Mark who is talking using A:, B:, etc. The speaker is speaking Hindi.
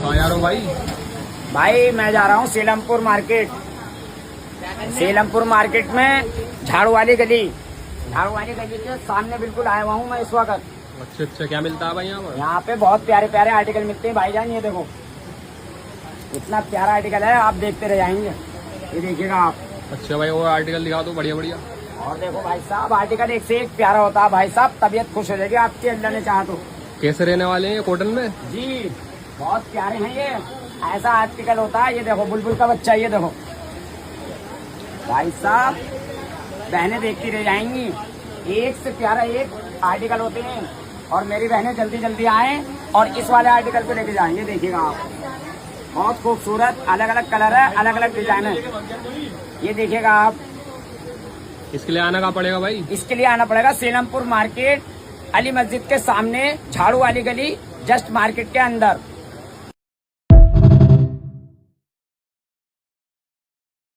A: कहाँ जा रहे हो भाई?
B: भाई मैं जा रहा हूँ सीलमपुर मार्केट। सीलमपुर मार्केट में झाड़ू वाली गली के सामने बिल्कुल आया हुआ हूँ मैं इस वक्त।
A: अच्छा अच्छा, क्या मिलता है भाई यहाँ पर?
B: यहाँ पे बहुत प्यारे प्यारे आर्टिकल मिलते हैं भाईजान। ये देखो इतना प्यारा आर्टिकल है, आप देखते रह जाएंगे। ये देखिएगा आप।
A: अच्छा भाई, और आर्टिकल दिखा दो बढ़िया बढ़िया।
B: और देखो भाई साहब, आर्टिकल एक से एक प्यारा होता है भाई साहब। तबीयत खुश हो जाएगी आपकी, अल्लाह ने चाहा तो।
A: कैसे रहने वाले हैं ये कॉटन में?
B: जी बहुत प्यारे हैं ये। ऐसा आर्टिकल होता है। ये देखो बुलबुल का बच्चा, ये देखो भाई साहब, बहनें देखती रह जाएंगी। एक से प्यारा एक आर्टिकल होते हैं। और मेरी बहनें जल्दी जल्दी आए और इस वाले आर्टिकल को लेके जाएंगे। देखिएगा आप, बहुत खूबसूरत, अलग अलग कलर है, अलग अलग डिजाइन है। ये देखिएगा आप।
A: इसके लिए आना कहाँ पड़ेगा भाई?
B: इसके लिए आना पड़ेगा सीलमपुर मार्केट, अली मस्जिद के सामने, झाड़ू वाली गली, जस्ट मार्केट के अंदर।